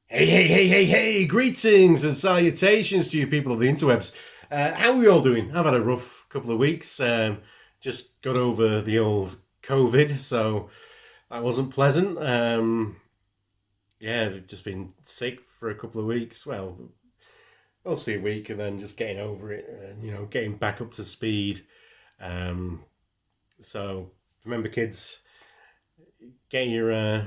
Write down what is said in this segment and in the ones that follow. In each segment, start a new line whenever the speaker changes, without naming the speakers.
Hey, greetings and salutations to you people of the interwebs. How are we all doing? I've had a rough couple of weeks. Just got over the old COVID, so that wasn't pleasant. Yeah, just been sick for a couple of weeks. Well, mostly a week, and then just getting over it and, getting back up to speed. Um, so remember, kids, get your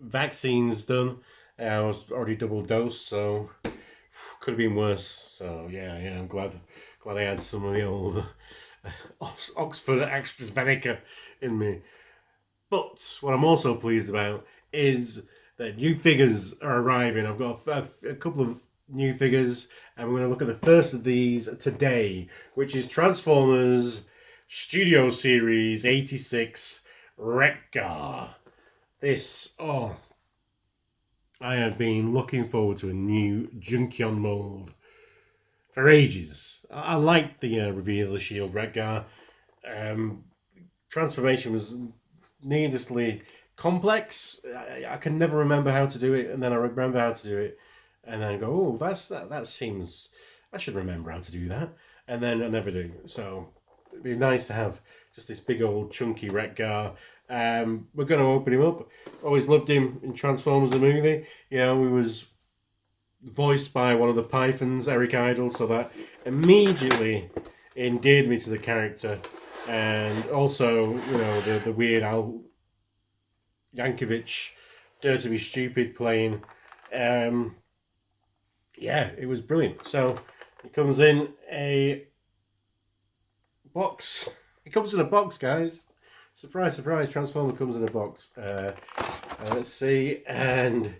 vaccines done. I was already double dosed, so could have been worse. So yeah, I'm glad I had some of the old Oxford AstraZeneca in me. But what I'm also pleased about is that new figures are arriving. I've got a couple of new figures, and we're going to look at the first of these today, which is Transformers Studio Series 86 Wreck-Gar. I have been looking forward to a new Junkion mold for ages. I liked the reveal of the Shield Wreck-Gar. Um, Transformation was needlessly complex. I can never remember how to do it, and then I remember how to do it, and then I go, "Oh, that seems I should remember how to do that," and then I never do. So it'd be nice to have just this big old chunky Wreck-Gar. We're going to open him up. Always loved him in Transformers the movie. He was voiced by one of the Pythons, Eric Idle, so that immediately endeared me to the character. And also, the Weird Al Yankovic, Dare to Be Stupid playing. Yeah, it was brilliant. So it comes in a box. It comes in a box, guys. Surprise, surprise, Transformer comes in a box. Let's see, and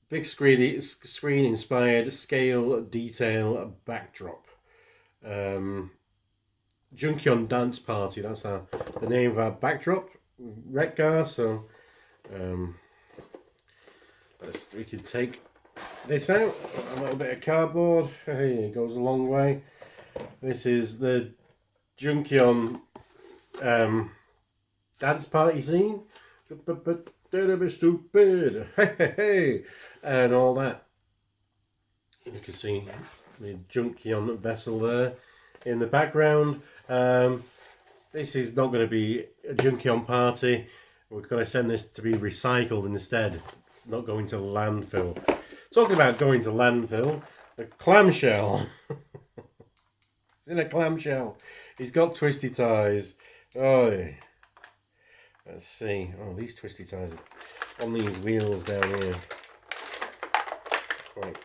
big screen inspired scale detail backdrop. Junkion Dance Party, that's the name of our backdrop, Wreck-Gar. So we can take this out, a little bit of cardboard. Hey, it goes a long way. This is the Junkion dance party scene. But don't be stupid. Hey, and all that. You can see the Junkion vessel there in the background. This is not going to be a Junkion party. We're going to send this to be recycled instead, not going to landfill. Talking about going to landfill, the clamshell. It's in a clamshell. He's got twisty ties. Oh, let's see. Oh, these twisty ties are on these wheels down here. Quite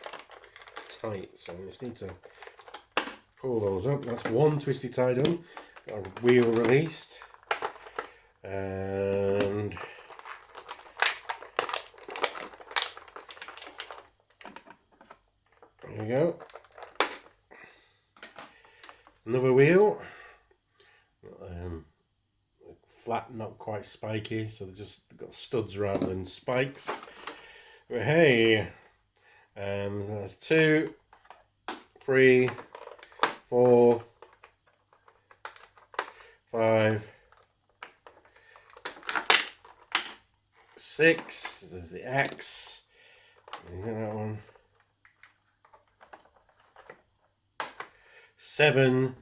tight, so I just need to pull those up. That's one twisty tie done. Got a wheel released. And there we go. Another wheel. Flat, not quite spiky, so they've got studs rather than spikes. But hey, and that's 2, 3, 4, 5, 6. There's the X. You get that one. 7.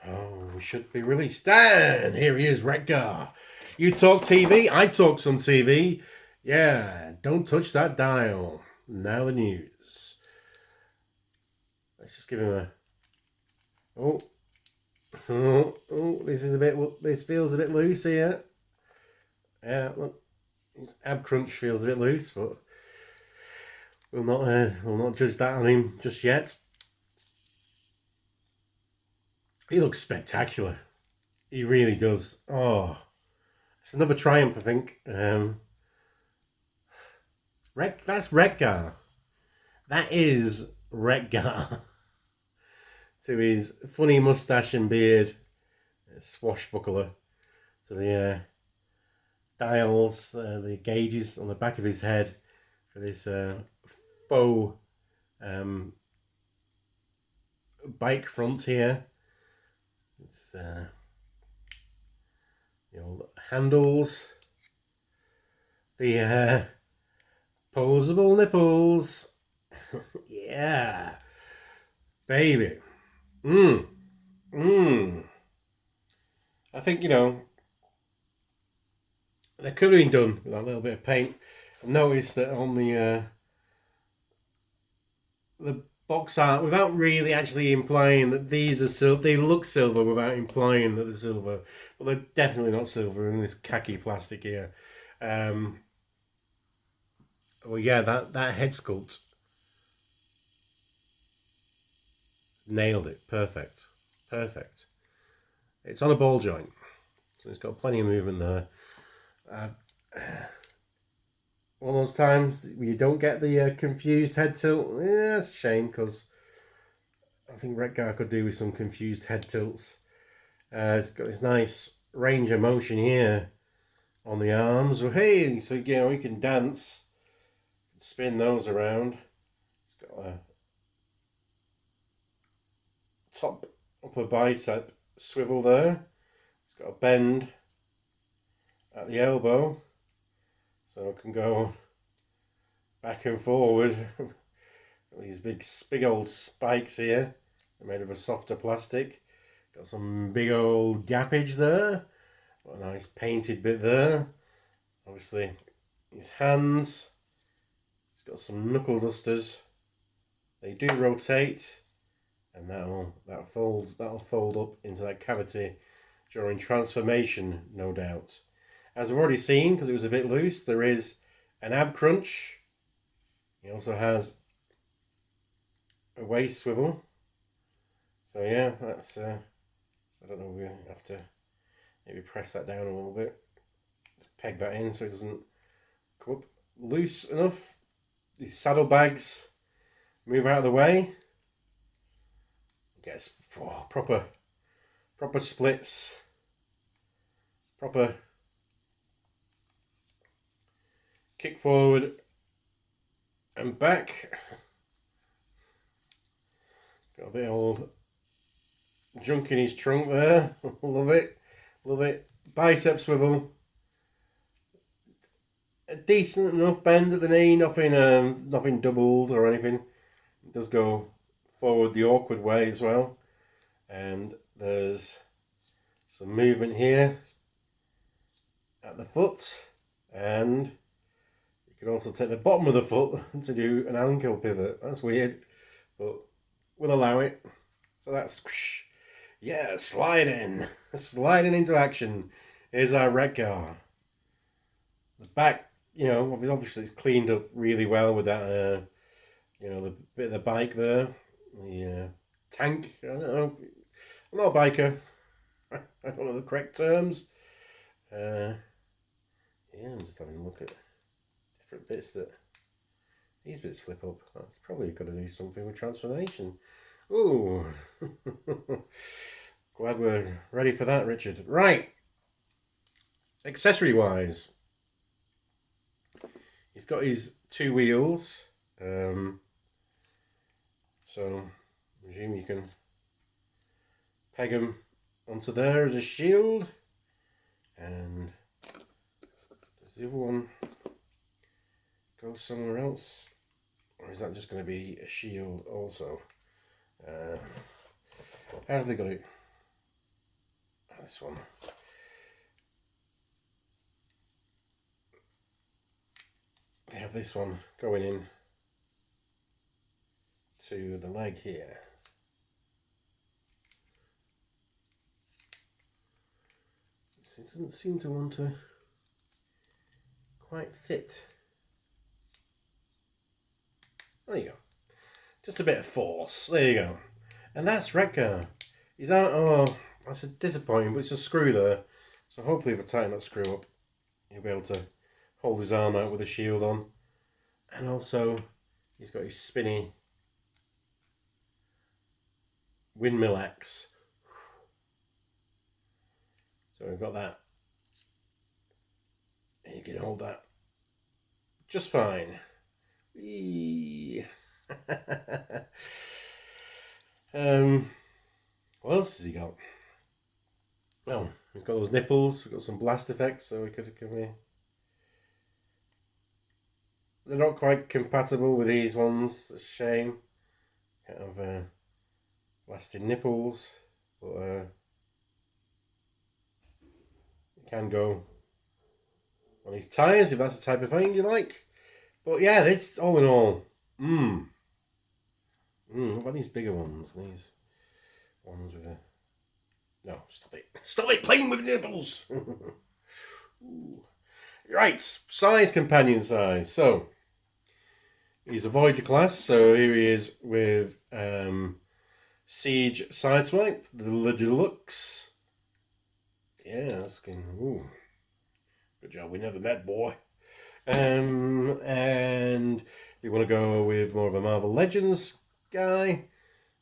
Oh, we should be released. And here he is, Wreck-Gar. You talk TV, I talk some TV. Yeah, don't touch that dial. Now the news. Let's just give him a. Oh, this feels a bit loose here. Yeah, look, his ab crunch feels a bit loose, but we'll not judge that on him just yet. He looks spectacular. He really does. Oh, it's another triumph, I think. That's Wreck-Gar. That is Wreck-Gar. To his funny mustache and beard, swashbuckler. To the dials, the gauges on the back of his head for this faux bike front here. It's the old handles, the Posable nipples. Yeah. Baby. Mmm. Mmm. I think, they could have been done with a little bit of paint. I've noticed that on the box art, without really actually implying that these are silver, they look silver without implying that they're silver, but they're definitely not silver in this khaki plastic here. Well, yeah, that head sculpt nailed it. Perfect, perfect. It's on a ball joint, so it's got plenty of movement there. One of those times where you don't get the confused head tilt. Yeah, it's a shame because I think Wreck-Gar could do with some confused head tilts. It's got this nice range of motion here on the arms. Well, hey, so you can dance, spin those around. It's got a top upper bicep swivel there. It's got a bend at the elbow, so it can go back and forward. These big old spikes here. They're made of a softer plastic. Got some big old gappage there. Got a nice painted bit there. Obviously, his hands. He's got some knuckle dusters. They do rotate, and that'll fold up into that cavity during transformation, no doubt. As we've already seen, because it was a bit loose, there is an ab crunch. He also has a waist swivel. So yeah, that's I don't know if we have to maybe press that down a little bit. Just peg that in so it doesn't come up loose enough. These saddlebags move out of the way. Gets proper splits. Proper kick forward and back. Got a bit of old junk in his trunk there. Love it. Love it. Bicep swivel. A decent enough bend at the knee, nothing doubled or anything. It does go forward the awkward way as well. And there's some movement here at the foot, and you can also take the bottom of the foot to do an ankle pivot. That's weird, but we'll allow it. So that's, yeah, sliding into action. Here's our Wreck-Gar. The back, obviously it's cleaned up really well with that, the bit of the bike there, the tank. I don't know. I'm not a biker. I don't know the correct terms. Yeah, I'm just having a look at different bits that these bits flip up. That's probably got to do something with transformation. Ooh. Glad we're ready for that, Richard. Right. Accessory wise, he's got his two wheels. So I presume you can peg them onto there as a shield. And does the other one go somewhere else? Or is that just going to be a shield also? How have they got it? This one. They have this one going in to the leg here. It doesn't seem to want to quite fit. There you go. Just a bit of force. There you go. And that's Wreck-Gar. He's out. Oh, that's disappointing, but it's a screw there. So hopefully if I tighten that screw up, he'll be able to hold his arm out with a shield on. And also, he's got his spinny windmill axe. So we've got that. And you can hold that just fine. What else has he got? Well, he's got those nipples. We've got some blast effects, so we could give me. they're not quite compatible with these ones. It's a shame. Kind of lasting nipples, but you can go on these tyres if that's the type of thing you like. But yeah, it's all in all. What about these bigger ones? These ones with a. No, stop it. Stop it playing with nipples! Right, size, companion size. So, he's a Voyager class, so here he is with Siege Sideswipe, the Deluxe. Yeah, that's good. Ooh. Good job, we never met, boy. And we want to go with more of a Marvel Legends guy.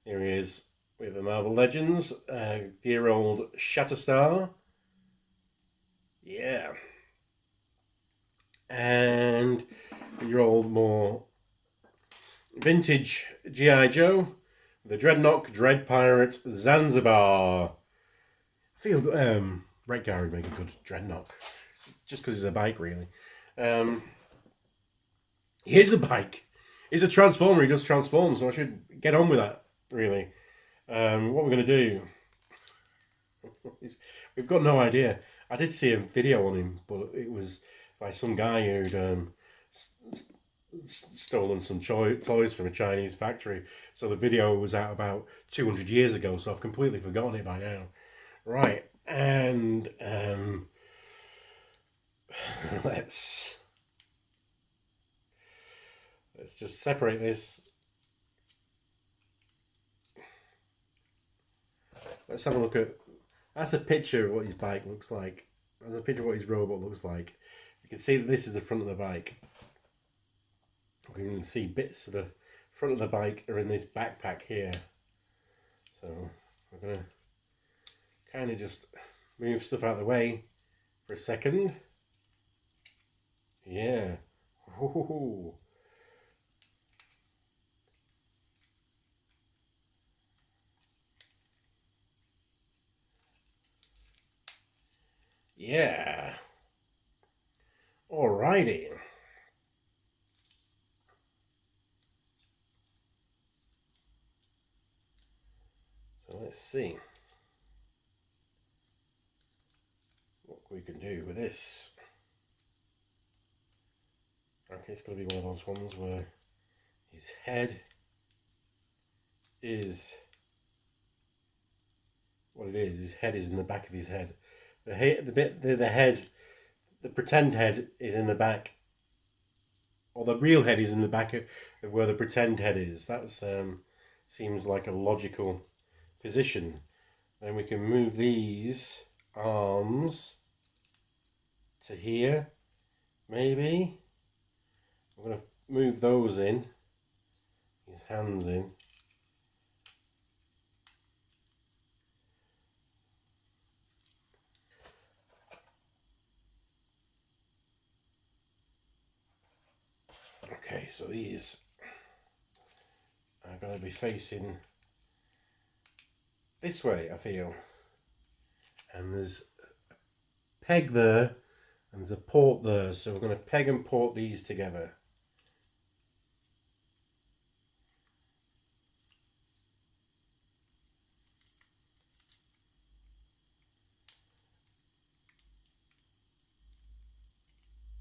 Here he is with the Marvel Legends, dear old Shatterstar. Yeah. And your old, more vintage G.I. Joe, the Dreadnought Dread Pirate Zanzibar. I feel Wreck-Gar would make a good Dreadnought, just because he's a bike, really. Here's a bike. He's a transformer. He just transforms, so I should get on with that, really. What we're going to do is, we've got no idea. I did see a video on him, but it was by some guy who'd stolen some toys from a Chinese factory. So the video was out about 200 years ago, so I've completely forgotten it by now. Right, and let's just separate this. Let's have a look at. That's a picture of what his bike looks like. That's a picture of what his robot looks like. You can see that this is the front of the bike. We can see bits of the front of the bike are in this backpack here. So we're going to kind of just move stuff out of the way for a second. Yeah. Ooh. Yeah. Alrighty. So let's see what we can do with this. Okay, it's going to be one of those ones where his head is what it is. His head is in the back of his head. The head, the pretend head is in the back, or the real head is in the back of where the pretend head is. That seems like a logical position. Then we can move these arms to here, maybe. I'm going to move those in, his hands in. Okay, so these are going to be facing this way, I feel. And there's a peg there, and there's a port there, so we're going to peg and port these together.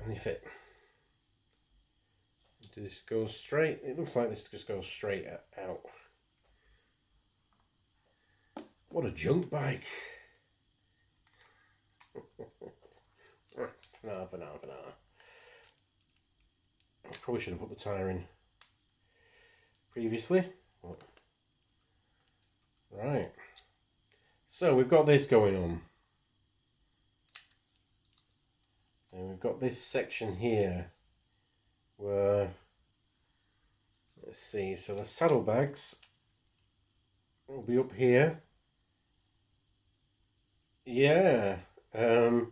And they fit. This goes straight. It looks like this just goes straight out. What a junk bike. For now. I probably should have put the tyre in previously. Right. So we've got this going on. And we've got this section here where, let's see, so the saddlebags will be up here. Yeah. Is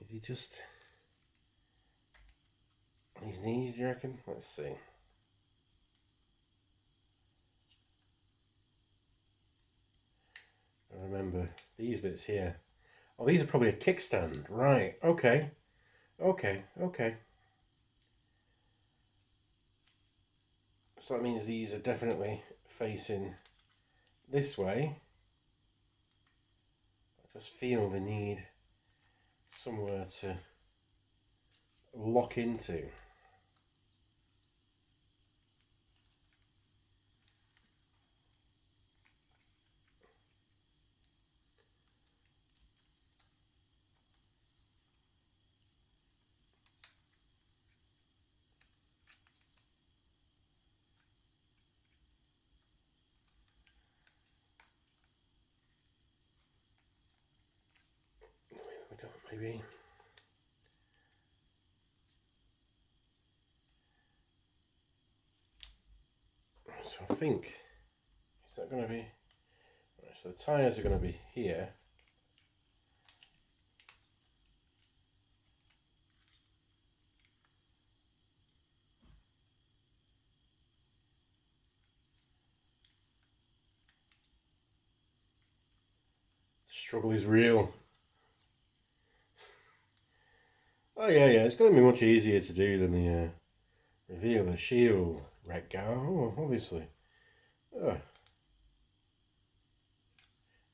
he just on his knees, you reckon? Let's see. I remember these bits here. Oh, these are probably a kickstand. Right, okay. Okay, okay. So that means these are definitely facing this way. I just feel the need somewhere to lock into. We don't, maybe. So I think, is that going to be, right, so the tyres are going to be here. The struggle is real. Oh yeah, it's going to be much easier to do than the reveal the shield Wreck-Gar. Oh, obviously. Oh,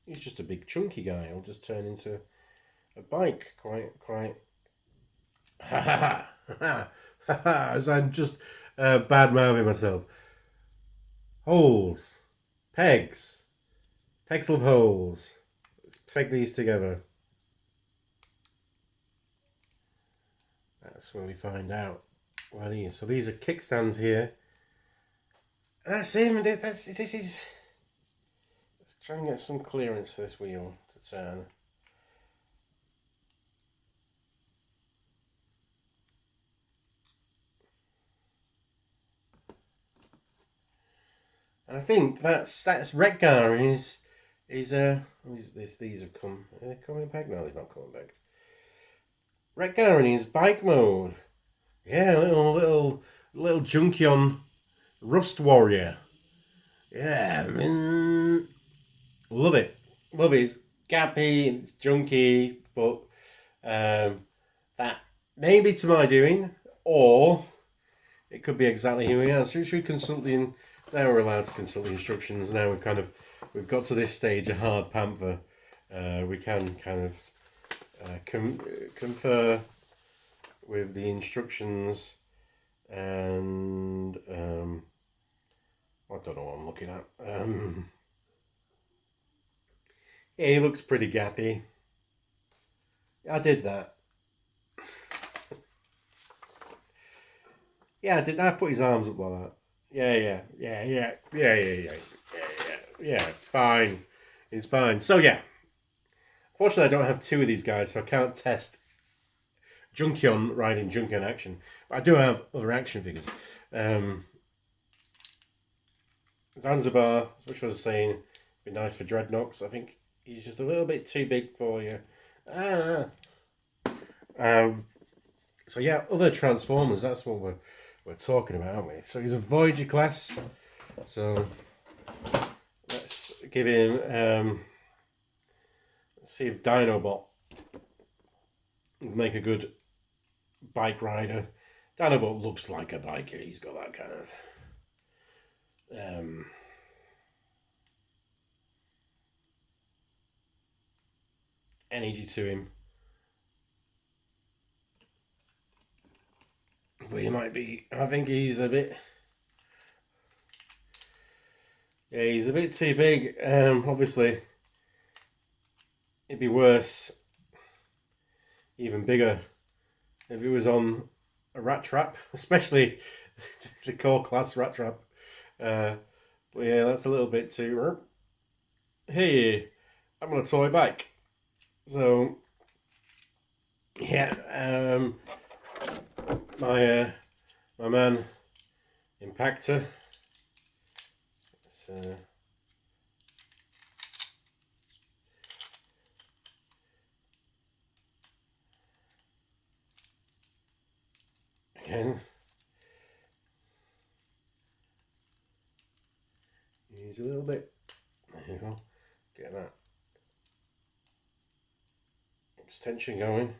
he's just a big chunky guy. He'll just turn into a bike quite. Ha ha ha ha ha! As I'm just bad mouthing myself. Holes, pegs, pegs love holes. Let's peg these together. That's where we find out what these. So these are kickstands here. That's him. This is. Let's try and get some clearance for this wheel to turn. And I think that's Wreck-Gar is these have come. Are they coming back? No, they're not coming back. Wreck-Gar is bike mode. Yeah, little Junkion Rust Warrior. Yeah, love it. Love it. It's gappy, it's junky, but that maybe to my doing, or it could be exactly who he is. So should we consult the? Now we're allowed to consult the instructions. Now we've got to this stage, a hard panther. We can kind of confer with the instructions, and I don't know what I'm looking at. Yeah, he looks pretty gappy. I did that. Yeah, I did. I put his arms up like that. Yeah. Fine, it's fine. So yeah, fortunately, I don't have two of these guys, so I can't test Junkion riding Junkion action. But I do have other action figures. Zanzibar, which I was saying, be nice for Dreadnoks. I think he's just a little bit too big for you. So yeah, other Transformers. That's what we're talking about, aren't we? So he's a Voyager class. So let's give him. Let's see if Dinobot would make a good bike rider. Dinobot looks like a biker. He's got that kind of energy to him. But he might be. I think he's a bit. Yeah, he's a bit too big. Obviously, it'd be worse, even bigger, if he was on a rat trap, especially the core class rat trap. But yeah, that's a little bit too. Hey, I'm on a toy bike, so yeah. My man Impactor. Again, he's a little bit. There you go. Get that extension going.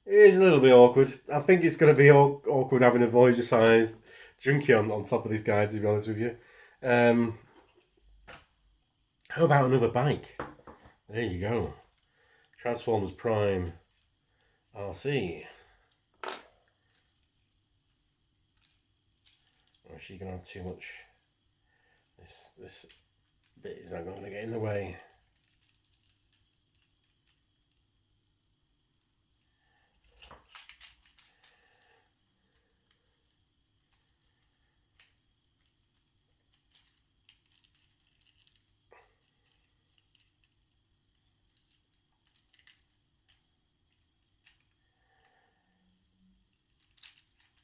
It is a little bit awkward. I think it's going to be awkward having a Voyager-sized Junkion on top of this guy, to be honest with you. How about another bike? There you go. Transformers Prime RC. Or is she going to have too much? This bit is not going to get in the way.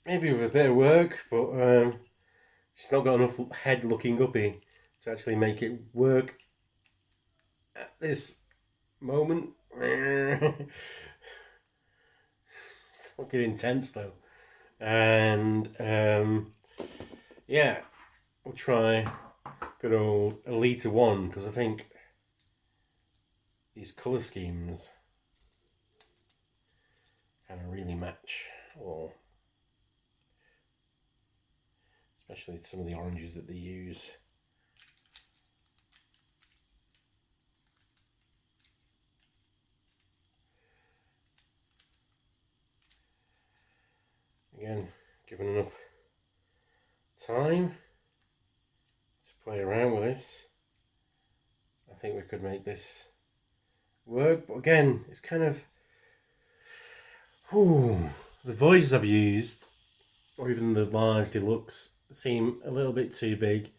Maybe with a bit of work, but she's not got enough head looking uppy to actually make it work at this moment. It's looking intense though. And yeah, we'll try good old Elite 1 because I think these colour schemes kind of really match, or especially some of the oranges that they use. Again, given enough time to play around with this, I think we could make this work. But again, it's kind of the Voyagers I've used, or even the large deluxe, seem a little bit too big,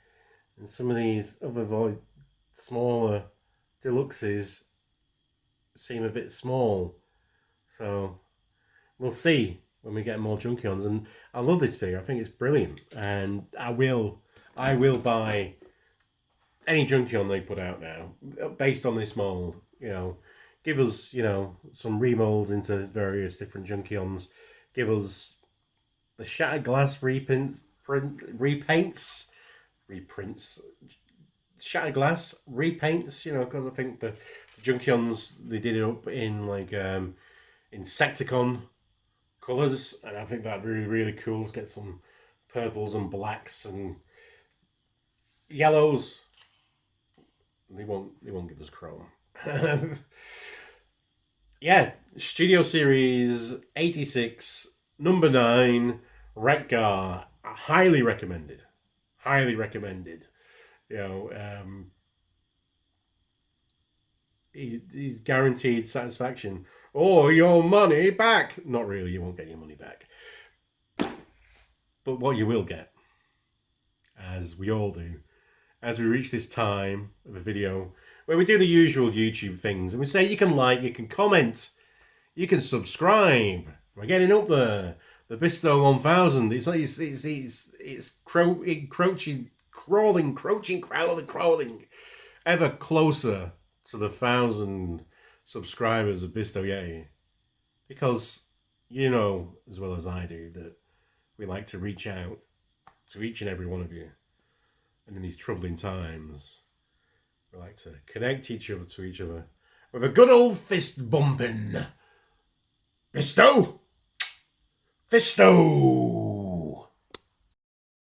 and some of these other smaller deluxes seem a bit small. So we'll see when we get more Junkions. And I love this figure. I think it's brilliant, and I will buy any Junkion they put out now based on this mold. You know, give us some remolds into various different Junkions. Give us the Shattered Glass reprints, Shattered Glass repaints. Because I think the Junkions, they did it up in like Insecticon colours, and I think that'd be really, really cool. Let's get some purples and blacks and yellows. They won't give us chrome. Yeah, Studio Series 86, number 9, Wreck-Gar. Highly recommended. Highly recommended. He's guaranteed satisfaction. Or your money back. Not really, you won't get your money back. But what you will get, as we all do, as we reach this time of a video where we do the usual YouTube things, and we say you can like, you can comment, you can subscribe. We're getting up there. The Bisto 1000. It's encroaching, crawling, ever closer to the 1,000 subscribers of Bisto Yeti, because you know as well as I do that we like to reach out to each and every one of you, and in these troubling times we like to connect each other to each other with a good old fist bumping. Bisto!